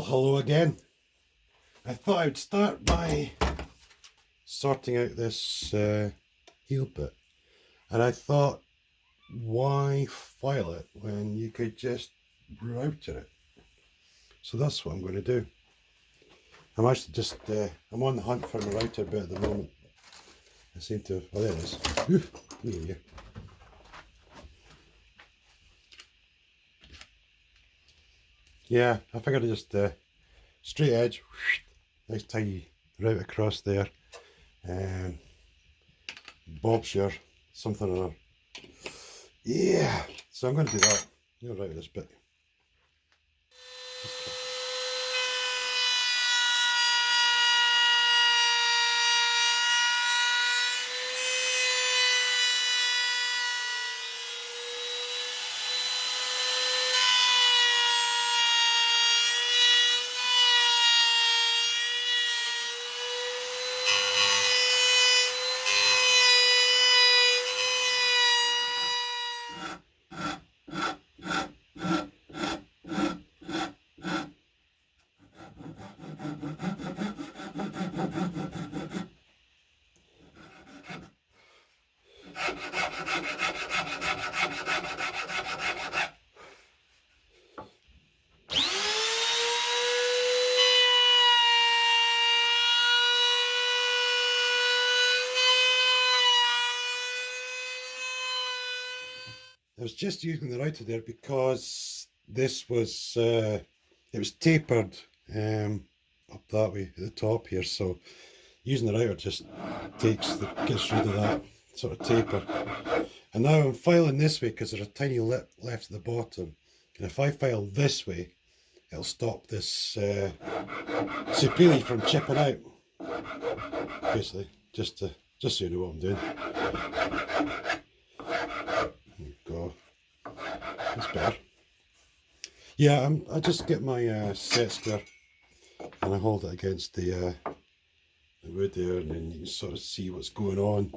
Well, hello again. I thought I'd start by sorting out this heel bit, and I thought, why file it when you could just router it? So that's what I'm going to do. I'm actually just I'm on the hunt for my router bit at the moment. I seem to have, oh, there it is. Ooh, yeah, I figured I'd just straight edge, nice tiny route across there, and Bob's your something or other. Yeah, so I'm going to do that. You'll route this bit. I was just using the router there because this was it was tapered up that way at the top here, so using the router just gets rid of that sort of taper. And now I'm filing this way because there's a tiny lip left at the bottom, and if I file this way it'll stop this Supili from chipping out, basically, just so you know what I'm doing. There you go. That's better. Yeah, I just get my set square and I hold it against the wood there, and then you can sort of see what's going on.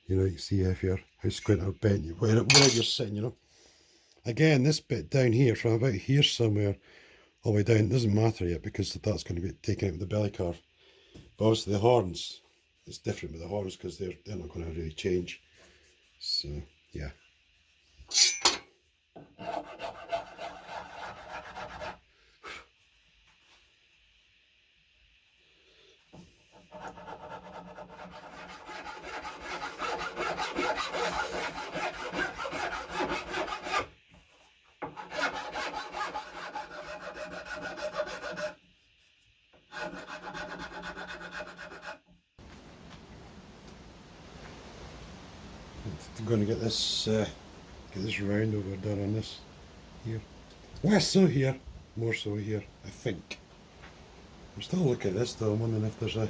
You know, you can see if you're how squint or bent where you're sitting. You know, again, this bit down here from about here somewhere all the way down doesn't matter yet because that's going to be taken out with the belly carve. But obviously the horns, it's different with the horns because they're not going to really change. So yeah. I'm going to get this round over done on this here. Less so here, more so here, I think. I'm still looking at this though. I'm wondering if there's a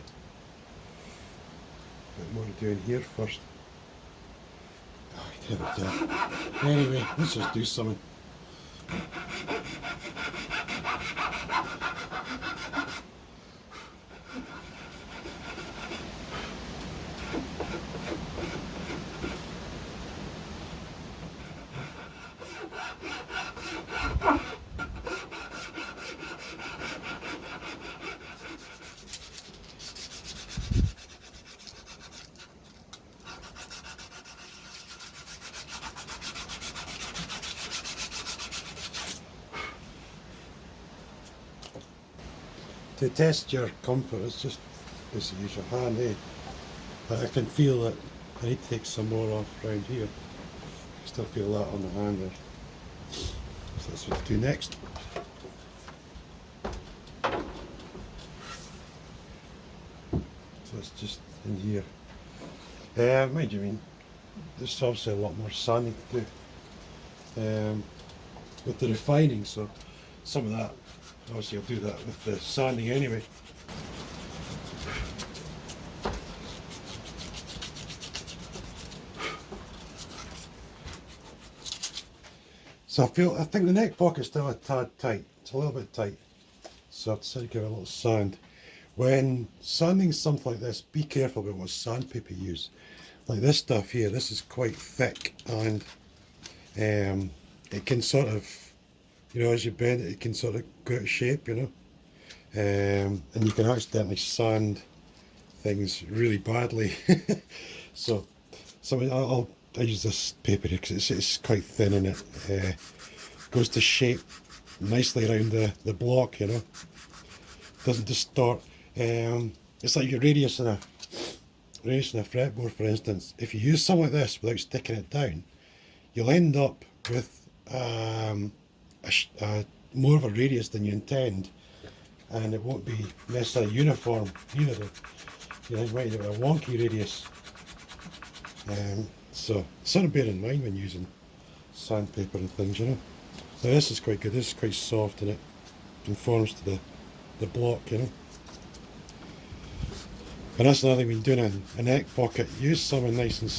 bit more to do in here first. Oh, anyway, let's just do something. To test your comfort, it's just basically use your hand, but I can feel that I need to take some more off around here. I still feel that on the hand there. So that's what to do next. So it's just in here. Mind you, there's obviously a lot more sanding to do with the refining, so some of that, obviously I'll do that with the sanding anyway. So I think the neck pocket's still a tad tight. It's a little bit tight. So I've decided to give it a little sand. When sanding something like this, be careful about what sandpaper you use. Like this stuff here, this is quite thick, and it can sort of, as you bend it, it can sort of go out of shape, and you can accidentally sand things really badly. So I use this paper here because it's quite thin and it goes to shape nicely around the block, you know. Doesn't distort. It's like your radius in a fretboard, for instance. If you use something like this without sticking it down, you'll end up with more of a radius than you intend, and it won't be necessarily uniform either. You know, you might have a wonky radius. So something to bear in mind when using sandpaper and things, you know. Now this is quite good. This is quite soft and it conforms to the block, you know. And that's another thing when you're doing a neck pocket, use something nice and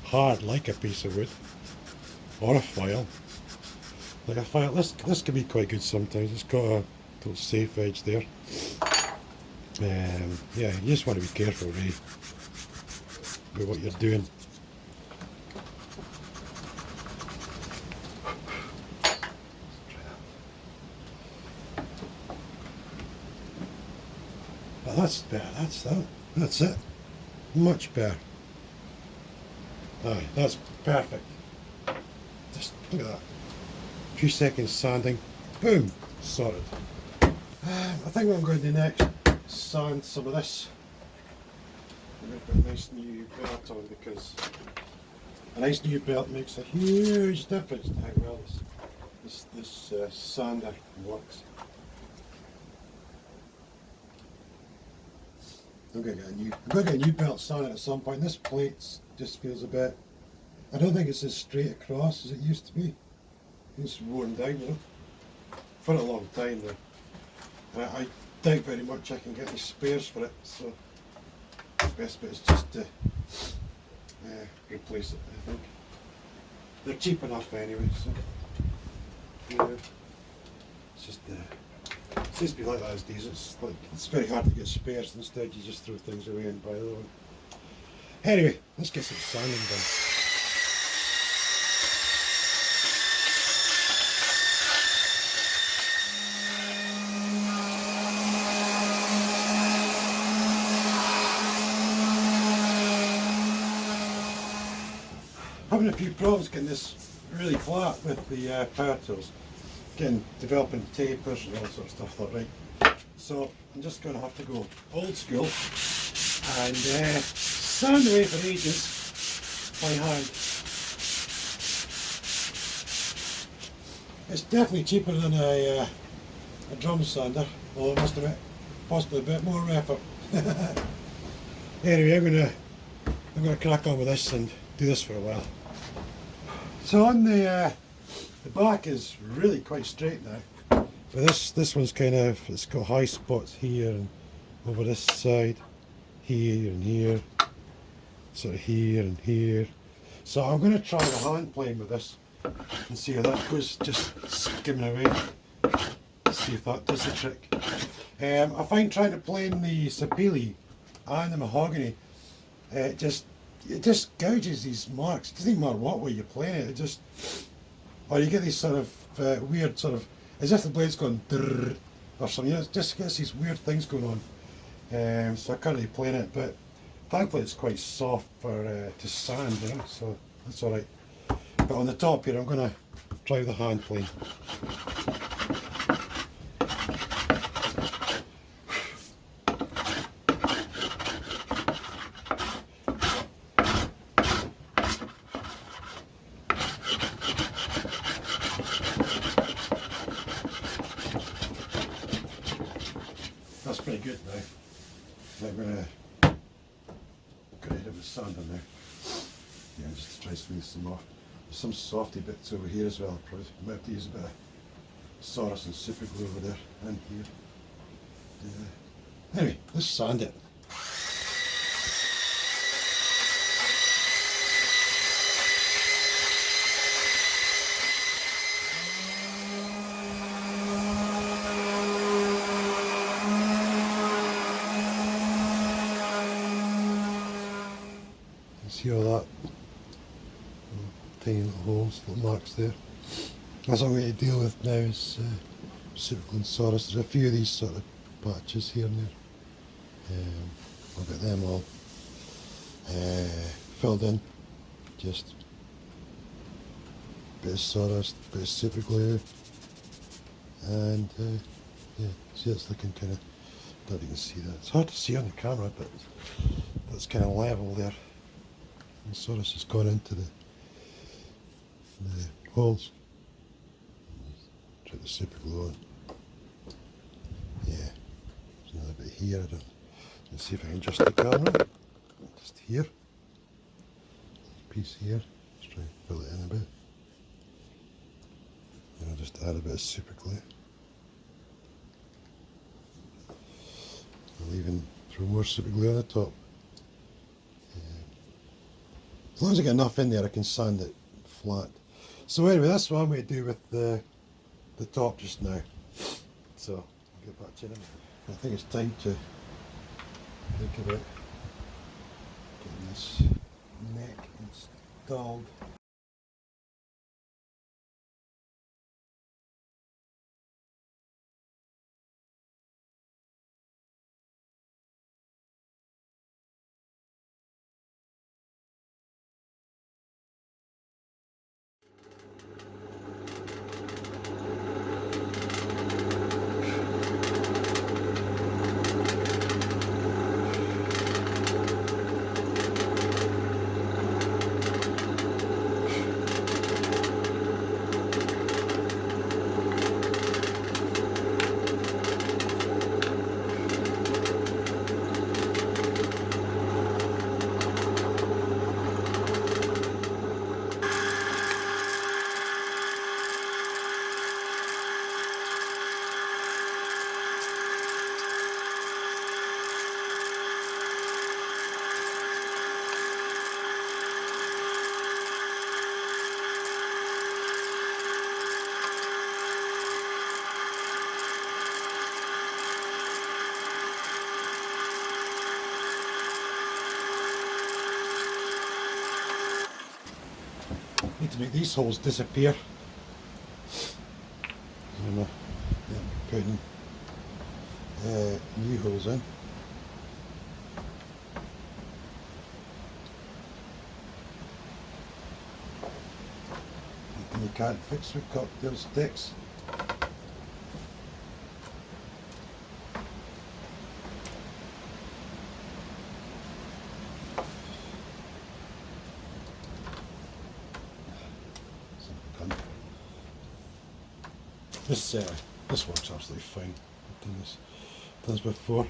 hard like a piece of wood or a file. Like a file, this can be quite good sometimes. It's got a little safe edge there. Yeah, you just want to be careful really with what you're doing. Well, that's better. That's it. Much better. Aye, that's perfect. Just look at that. A few seconds sanding, boom, sorted. I think what I'm going to do next is sand some of this. I'm going to put a nice new belt on because a nice new belt makes a huge difference to how well this sander works. I'm going to get a new belt sander at some point. This plate just feels a bit. I don't think it's as straight across as it used to be. It's worn down, you know, for a long time now. I doubt very much I can get any spares for it, so the best bit is just to replace it, I think. They're cheap enough anyway, so yeah. It's just it seems to be like that these days. It's very hard to get spares. Instead, you just throw things away and buy another one. Anyway, let's get some sanding done. Having a few problems getting this really flat with the power tools, developing tapers and all sorts of stuff like that. So I'm just going to have to go old school and sand away for ages by hand. It's definitely cheaper than a drum sander, although it must have possibly a bit more effort. Anyway, I'm gonna crack on with this and do this for a while. So on the back is really quite straight now. But this one's kind of, it's got high spots here and over this side, here and here, sort of here and here. So I'm going to try the hand plane with this and see how that goes, just skimming away. See if that does the trick. I find trying to plane the sapele and the mahogany, it just gouges these marks. It doesn't even matter what way you plane it. Or you get these sort of weird sort of, as if the blade's going drrrr or something. You know, it just gets these weird things going on. So I can't really plane it, but thankfully it's quite soft for to sand, you know, so that's all right. But on the top here, I'm going to try the hand plane. That's pretty good now. I'm going to get rid of the sand on there. Yeah, just to try smooth some off. There's some softy bits over here as well. Probably might have to use a bit of Saurus and super glue over there and here. Anyway, let's sand it. See all that tiny little holes, little marks there. That's what I'm going to deal with now is super glue and Saurus. There's a few of these sort of patches here and there. I've got them all filled in. Just a bit of sawdust, a bit of super glue, and yeah, see it's looking kind of, I don't know if you can see that. It's hard to see on the camera, but that's kind of level there. And sawdust has gone into the holes. Try the super glue on. Yeah, there's another bit here. I don't. Let's see if I can adjust the camera. Just here. Piece here. Let's try and fill it in a bit. And I'll just add a bit of super glue. I'll even throw more super glue on the top. As long as I get enough in there, I can sand it flat. So anyway, that's what I'm going to do with the top just now. So I'll get back to it. I think it's time to think about getting this neck installed. Need to make these holes disappear. So I'm putting new holes in. And you can't fix with cocktail sticks. This works absolutely fine. I've done this before.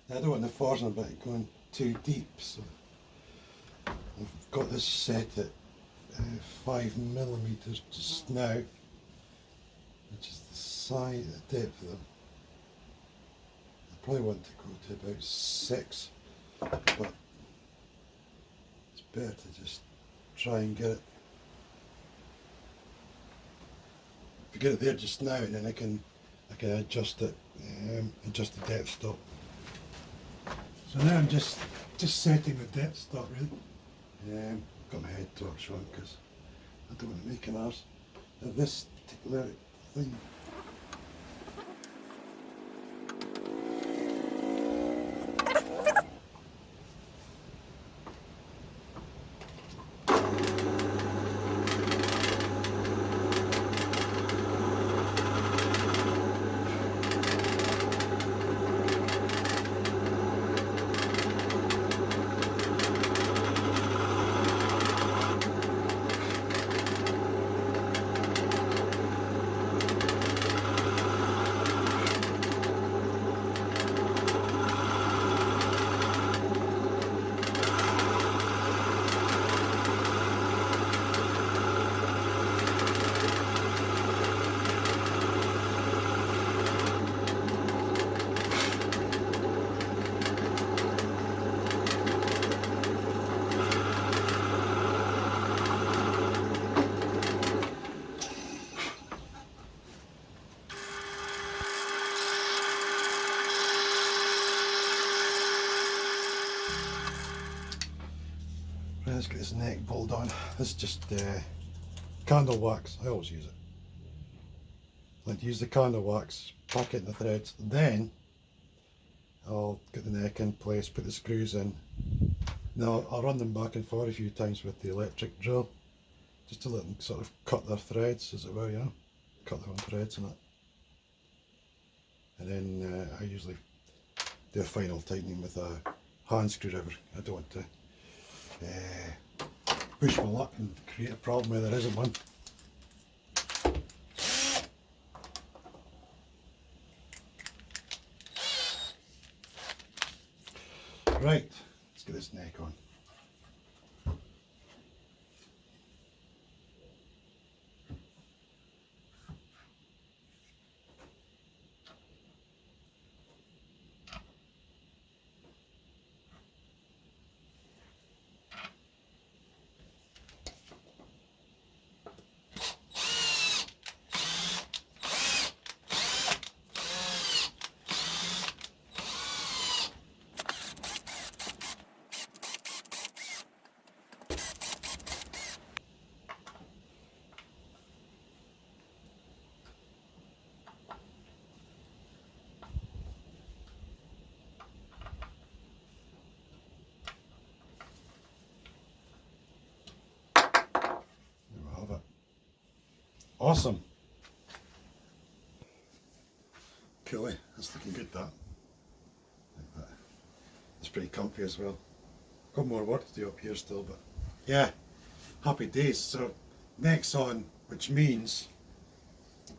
I don't want the forging bit going too deep, so I've got this set at 5mm just now, which is the size, the depth of them. I probably want to go to about 6, but it's better to just try and get it. If I get it there just now, and then I can adjust it, adjust the depth stop. So now I'm just setting the depth stop really. Got my head torch on because I don't want to make an arse of this particular thing. let's get this neck bolt on. This is just candle wax. I always use it. Like use the candle wax, pack it in the threads, then I'll get the neck in place, put the screws in. Now I'll run them back and forth a few times with the electric drill, just to let them sort of cut their threads, as it were, you know, cut their own threads and that. And then I usually do a final tightening with a hand screwdriver. I don't want to push my luck and create a problem where there isn't one. Right, let's get this neck on. Awesome. Cool, that's looking good, that. Like that. It's pretty comfy as well. Got more work to do up here still, but yeah, happy days. So next on, which means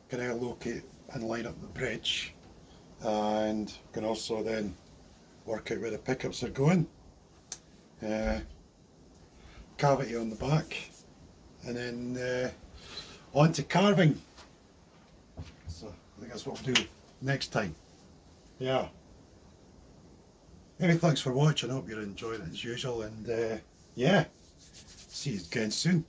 can I locate and line up the bridge, and can also then work out where the pickups are going. Cavity on the back, and then on to carving. So I think that's what we'll do next time. Yeah. Anyway, thanks for watching. I hope you're enjoying it as usual, and yeah, see you again soon.